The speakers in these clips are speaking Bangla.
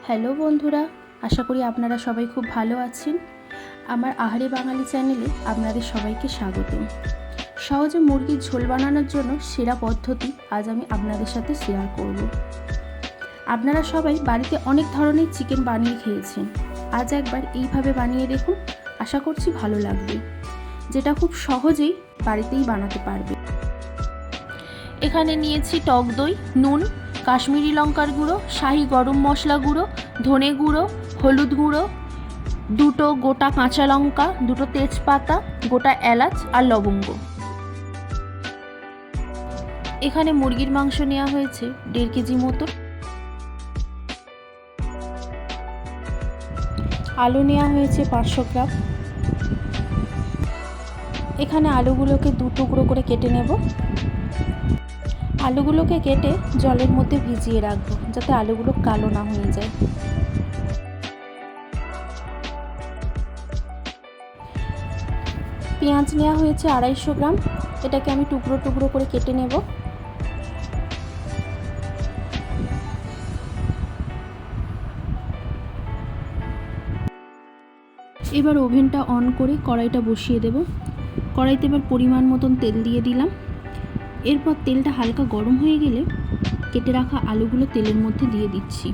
হ্যালো বন্ধুরা, আশা করি আপনারা সবাই খুব ভালো আছেন। আমার আহারে বাঙালি চ্যানেলে আপনাদের সবাইকে স্বাগত। সহজে মুরগির ঝোল বানানোর জন্য সেরা পদ্ধতি আজ আমি আপনাদের সাথে শেয়ার করব। আপনারা সবাই বাড়িতে অনেক ধরনের চিকেন বানিয়ে খেয়েছেন, আজ একবার এইভাবে বানিয়ে দেখুন, আশা করছি ভালো লাগবে, যেটা খুব সহজেই বাড়িতেই বানাতে পারবে। এখানে নিয়েছি টক দই, নুন, কাশ্মীরি লঙ্কার গুঁড়ো, শাহি গরম মশলা গুঁড়ো, ধনে গুঁড়ো, হলুদ গুঁড়ো, দুটো গোটা কাঁচা লঙ্কা, দুটো তেজপাতা, গোটা এলাচ আর লবঙ্গ। এখানে মুরগির মাংস নেওয়া হয়েছে 1.5 কেজি মতো। আলু নেওয়া হয়েছে 500 গ্রাম। এখানে আলুগুলোকে 2 টুকরো করে কেটে নেব। আলুগুলোকে কেটে জলের মধ্যে ভিজিয়ে রাখবো, যাতে আলুগুলো কালো না হয়ে যায়। পেঁয়াজ নেওয়া হয়েছে 250 গ্রাম। এটাকে আমি টুকরো টুকরো করে কেটে নেব। এবার ওভেনটা অন করে কড়াইটা বসিয়ে দেব। কড়াইতে এবার পরিমাণ মতন তেল দিয়ে দিলাম। এরপর তেলটা হালকা গরম হয়ে গেলে কেটে রাখা আলুগুলো তেলের মধ্যে দিয়ে দিচ্ছি।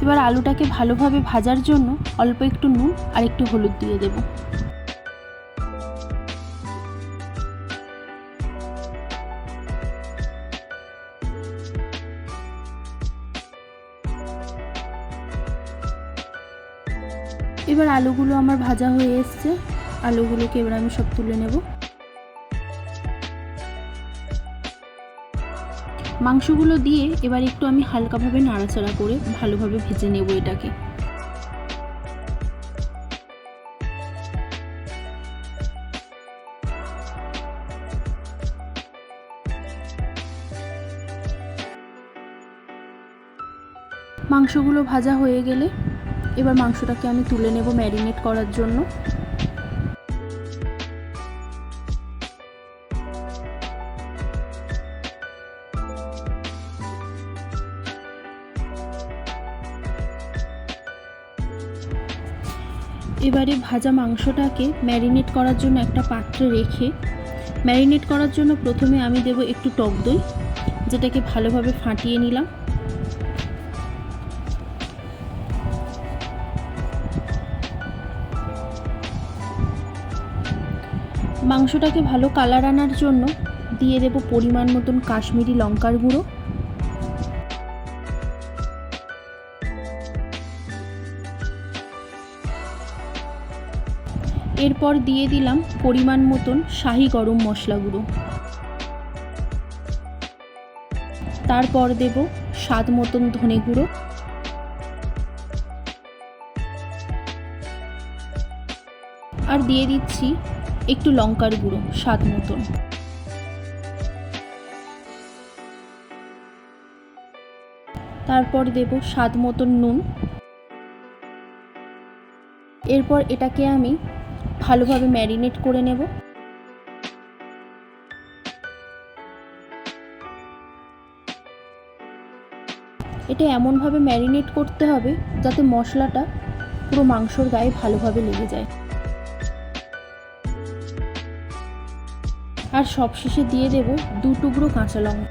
এবার আলুটাকে ভালোভাবে ভাজার জন্য অল্প একটু নুন আর একটু হলুদ দিয়ে দেব। এবার আলুগুলো আমার ভাজা হয়ে এসছে। আলুগুলোকে এবার আমি সব তুলে নেব। মাংসগুলো দিয়ে এবার একটু আমি হালকাভাবে নাড়াচাড়া করে ভালোভাবে ভেজে নেব এটাকে। মাংসগুলো ভাজা হয়ে গেলে এবার মাংসটাকে আমি তুলে নেব ম্যারিনেট করার জন্য। এবারে ভাজা মাংসটাকে ম্যারিনেট করার জন্য একটা পাত্রে রেখে, ম্যারিনেট করার জন্য প্রথমে আমি দেব একটু টক দই, যেটাকে ভালোভাবে ফাটিয়ে নিলাম। মাংসটাকে ভালো কালার আনার জন্য দিয়ে দেব পরিমাণ মতন কাশ্মীরি লঙ্কার গুঁড়ো। এরপর দিয়ে দিলাম পরিমাণ মতন শাহি গরম মশলা গুঁড়ো। তারপর দেব স্বাদ মতন ধনে গুঁড়ো। আর দিয়ে দিচ্ছি একটু লঙ্কার গুঁড়ো স্বাদ মতন। তারপর দেব স্বাদ মতন নুন। এরপর এটাকে আমি ভালোভাবে ম্যারিনেট করে নেব। এটা এমনভাবে ম্যারিনেট করতে হবে যাতে মশলাটা পুরো মাংসর গায়ে ভালোভাবে লেগে যায়। আর সবশেষে দিয়ে দেব 2 টুকরো কাঁচা লঙ্কা।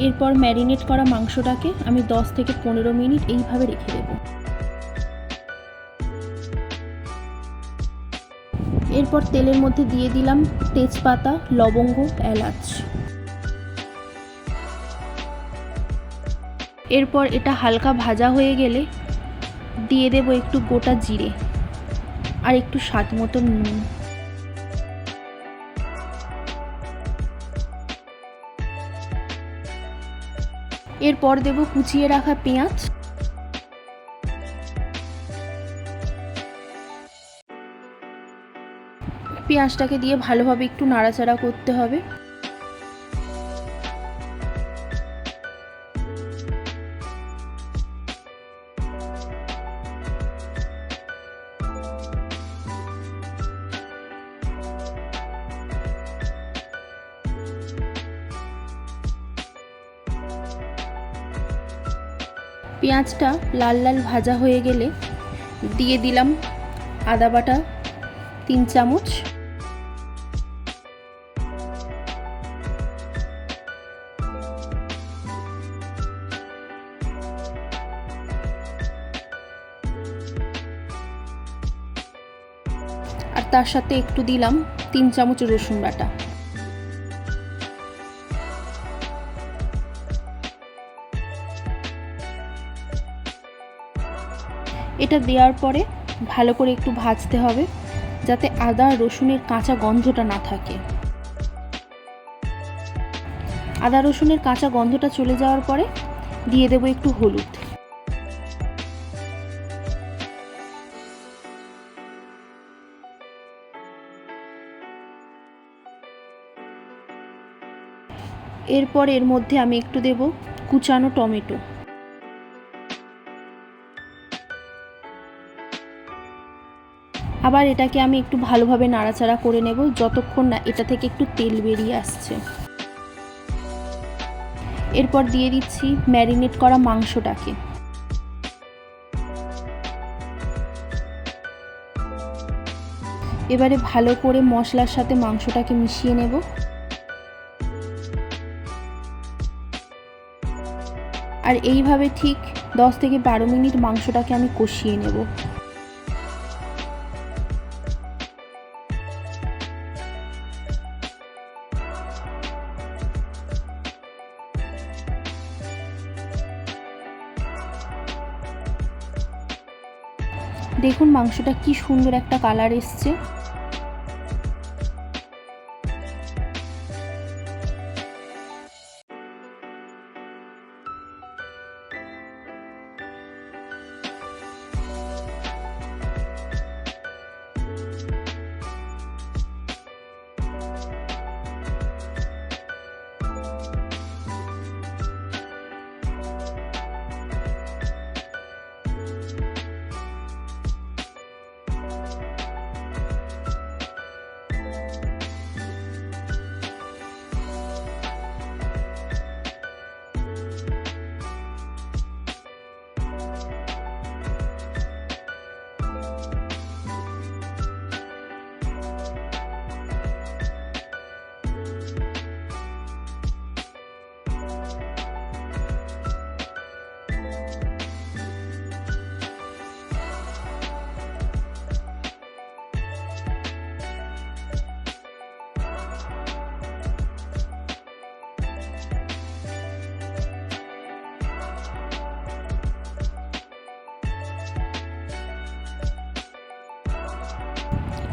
এরপর ম্যারিনেট করা মাংসটাকে আমি 10 থেকে 15 মিনিট এইভাবে রেখে দেব। এরপর তেলের মধ্যে দিয়ে দিলাম তেজপাতা, লবঙ্গ, এলাচ। এরপর এটা হালকা ভাজা হয়ে গেলে দিয়ে দেব একটু গোটা জিরে আর একটু স্বাদ মতন নুন। এরপর দেব কুচিয়ে রাখা পেঁয়াজ। পেঁয়াজটাকে দিয়ে ভালোভাবে একটু নাড়াচাড়া করতে হবে। পেঁয়াজটা লাল লাল ভাজা হয়ে গেলে দিয়ে দিলাম আদা বাটা 3 চামচ, আর তার সাথে একটু দিলাম 3 চামচ রসুন বাটা। এটা দেওয়ার পরে ভালো করে একটু ভাজতে হবে যাতে আদা রসুনের কাঁচা গন্ধটা না থাকে। আদা রসুনের কাঁচা গন্ধটা চলে যাওয়ার পরে দিয়ে দেব একটু হলুদ। এরপর এর মধ্যে আমি একটু দেব কুচানো টমেটো। আবার এটাকে আমি একটু ভালোভাবে নাড়াচাড়া করে নেব যতক্ষণ না এটা থেকে একটু তেল বেরিয়ে আসছে। এরপর দিয়ে দিচ্ছি ম্যারিনেট করা মাংসটাকে। এবারে ভালো করে মশলার সাথে মাংসটাকে মিশিয়ে নেব। আর এইভাবে ঠিক 10 থেকে 12 মিনিট মাংসটাকে আমি কষিয়ে নেব। দেখুন মাংসটা কি সুন্দর একটা কালার এসছে।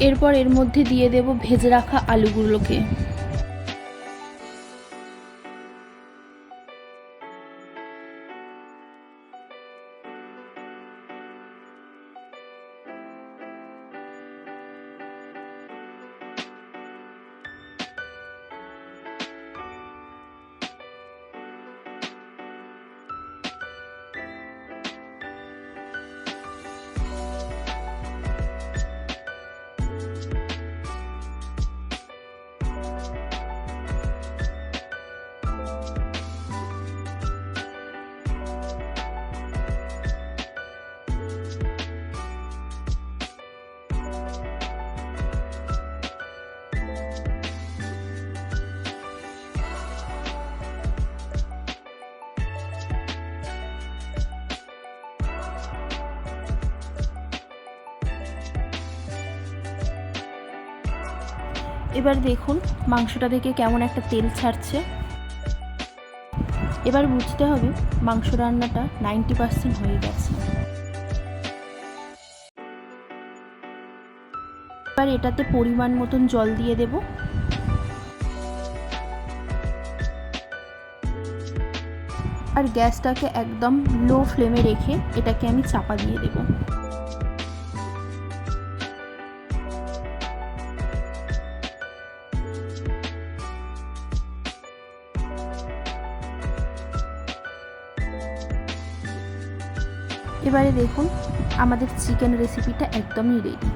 এরপর এর মধ্যে দিয়ে দেব ভেজে রাখা আলুগুলোকে। এবার দেখুন মাংসটা থেকে কেমন একটা তেল ছাড়ছে। এবার বুঝতে হবে মাংস রান্নাটা 90% হয়ে গেছে। এবার এটাতে পরিমাণ মতন জল দিয়ে দেব। আর গ্যাসটাকে একদম লো ফ্লেমে রেখে এটাকে আমি চাপা দিয়ে দেব। এবারে দেখুন আমাদের চিকেন রেসিপিটা একদমই রেডি।